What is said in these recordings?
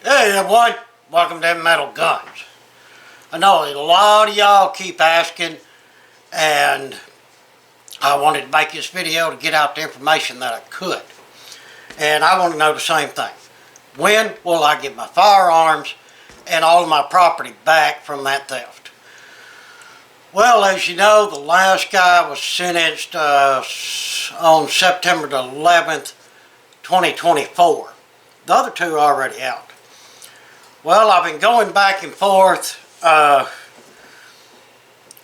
Hey everyone, welcome to Metal Guns. I know a lot of y'all keep asking, and I wanted to make this video to get out the information that I could. And I want to know the same thing. When will I get my firearms and all of my property back from that theft? Well, as you know, the last guy was sentenced on September the 11th, 2024. The other two are already out. Well, I've been going back and forth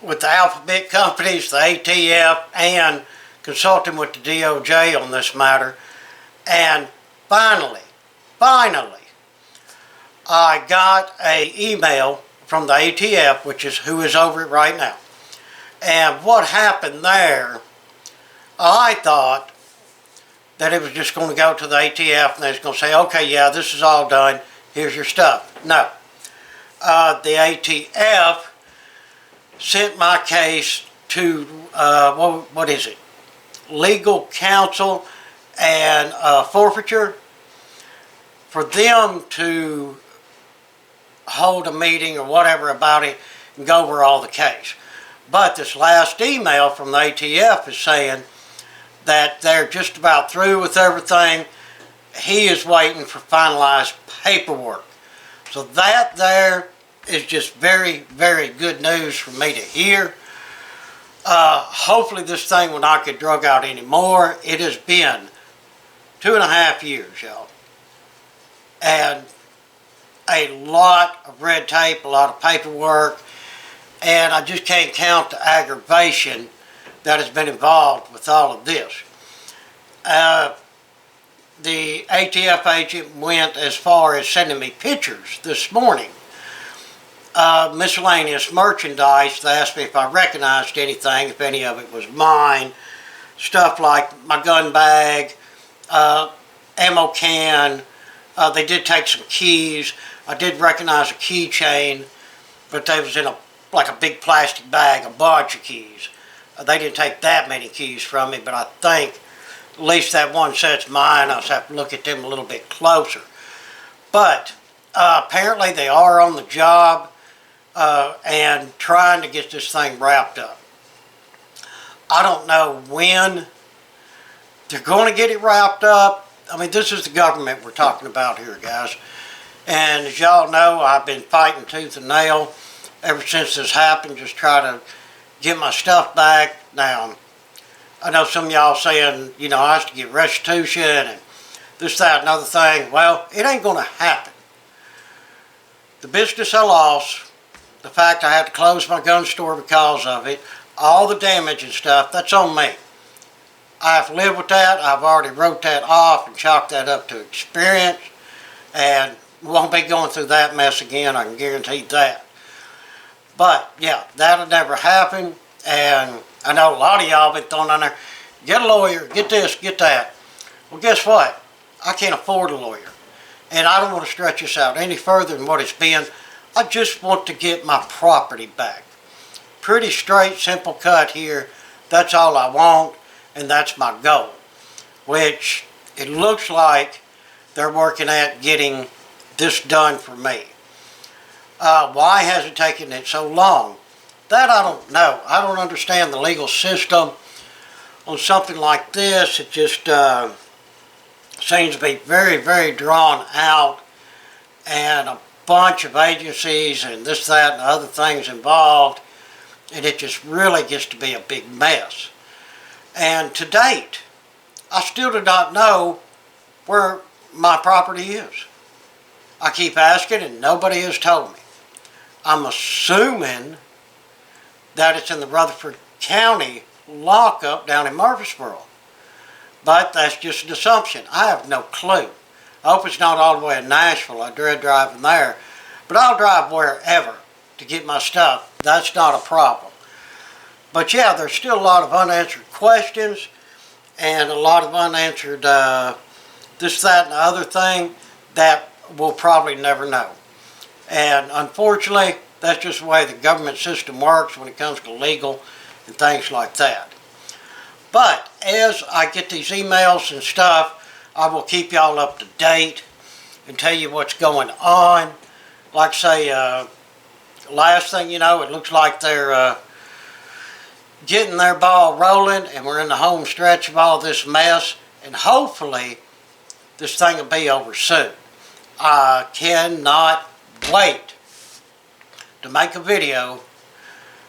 with the alphabet companies, the ATF, and consulting with the DOJ on this matter. And finally, I got an email from the ATF, which is who is over it right now. And what happened there, I thought that it was just going to go to the ATF and they was going to say, okay, yeah, this is all done. Here's your stuff. No. The ATF sent my case to, what is it? Legal counsel and forfeiture for them to hold a meeting or whatever about it and go over all the case. But this last email from the ATF is saying that they're just about through with everything. He is waiting for finalized paperwork. So that there is just very, very good news for me to hear. Hopefully this thing will not get drug out anymore. It has been 2.5 years, y'all. And a lot of red tape, a lot of paperwork, and I just can't count the aggravation that has been involved with all of this. The ATF agent went as far as sending me pictures this morning. Miscellaneous merchandise. They asked me if I recognized anything, if any of it was mine. Stuff like my gun bag, ammo can. They did take some keys. I did recognize a keychain, but they was in like a big plastic bag, a bunch of keys. They didn't take that many keys from me, but I think at least that one set's mine. I'll have to look at them a little bit closer. But apparently they are on the job and trying to get this thing wrapped up. I don't know when they're going to get it wrapped up. I mean, this is the government we're talking about here, guys. And as y'all know, I've been fighting tooth and nail ever since this happened, just try to get my stuff back. Now, I know some of y'all saying, you know, I have to get restitution and this, that, and other thing. Well, it ain't going to happen. The business I lost, the fact I had to close my gun store because of it, all the damage and stuff, that's on me. I have to live with that. I've already wrote that off and chalked that up to experience. And won't be going through that mess again, I can guarantee that. But, yeah, that'll never happen. And I know a lot of y'all been throwing on there, get a lawyer, get this, get that. Well, guess what? I can't afford a lawyer. And I don't want to stretch this out any further than what it's been. I just want to get my property back. Pretty straight, simple cut here. That's all I want, and that's my goal. Which it looks like they're working at getting this done for me. Why has it taken it so long? That I don't know. I don't understand the legal system on something like this. It just seems to be very, very drawn out, and a bunch of agencies and this, that, and other things involved, and it just really gets to be a big mess. And to date, I still do not know where my property is. I keep asking and nobody has told me. I'm assuming that it's in the Rutherford County lockup down in Murfreesboro. But that's just an assumption. I have no clue. I hope it's not all the way in Nashville. I dread driving there. But I'll drive wherever to get my stuff. That's not a problem. But yeah, there's still a lot of unanswered questions and a lot of unanswered this, that, and the other thing that we'll probably never know. And unfortunately, that's just the way the government system works when it comes to legal and things like that. But as I get these emails and stuff, I will keep y'all up to date. and tell you what's going on. Like I say, last thing you know, it looks like they're getting their ball rolling, and we're in the home stretch of all this mess, and hopefully this thing will be over soon. I cannot wait to make a video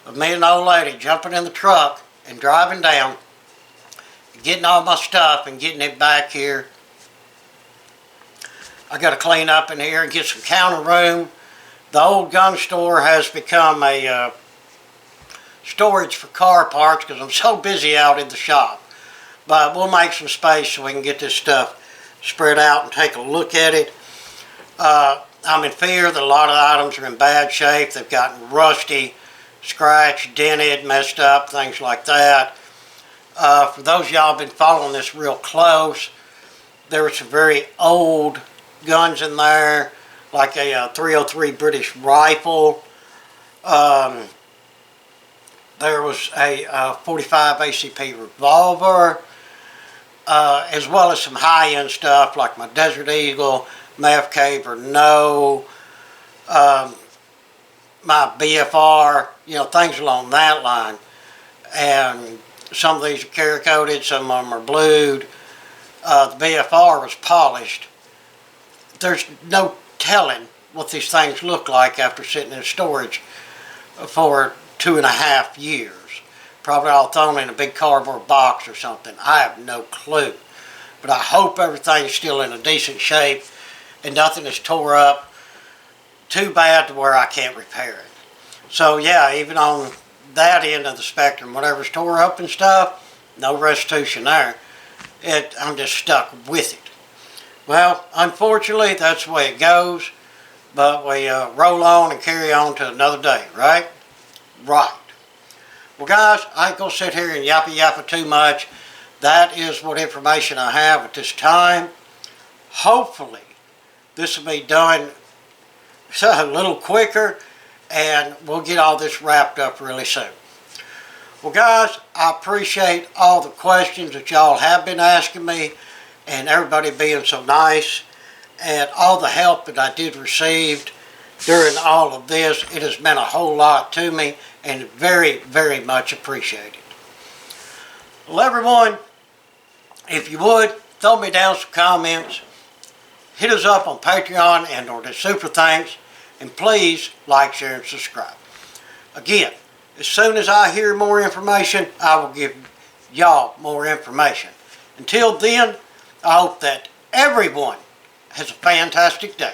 of me and the old lady jumping in the truck and driving down, getting all my stuff and getting it back here. I got to clean up in here and get some counter room. The old gun store has become a storage for car parts because I'm so busy out in the shop. But we'll make some space so we can get this stuff spread out and take a look at it. I'm in fear that a lot of the items are in bad shape. They've gotten rusty, scratched, dented, messed up, things like that. For those of y'all been following this real close, there were some very old guns in there, like a 303 British rifle. There was a 45 ACP revolver, as well as some high-end stuff like my Desert Eagle, Mav Cave or No, my BFR, you know, things along that line. And some of these are Cerakoted, some of them are blued. The BFR was polished. There's no telling what these things look like after sitting in storage for 2.5 years. Probably all thrown in a big cardboard box or something. I have no clue. But I hope everything's still in a decent shape and nothing is tore up too bad to where I can't repair it. So yeah, even on that end of the spectrum, whatever's tore up and stuff, no restitution there. I'm just stuck with it. Well, unfortunately, that's the way it goes. But we roll on and carry on to another day, right? Right. Well, guys, I ain't going to sit here and yappa too much. That is what information I have at this time. Hopefully, this will be done a little quicker, and we'll get all this wrapped up really soon. Well, guys, I appreciate all the questions that y'all have been asking me, and everybody being so nice, and all the help that I did receive during all of this. It has meant a whole lot to me, and very, very much appreciated. Well, everyone, if you would, throw me down some comments, hit us up on Patreon and or the Super Thanks, and please like, share, and subscribe. Again, as soon as I hear more information, I will give y'all more information. Until then, I hope that everyone has a fantastic day.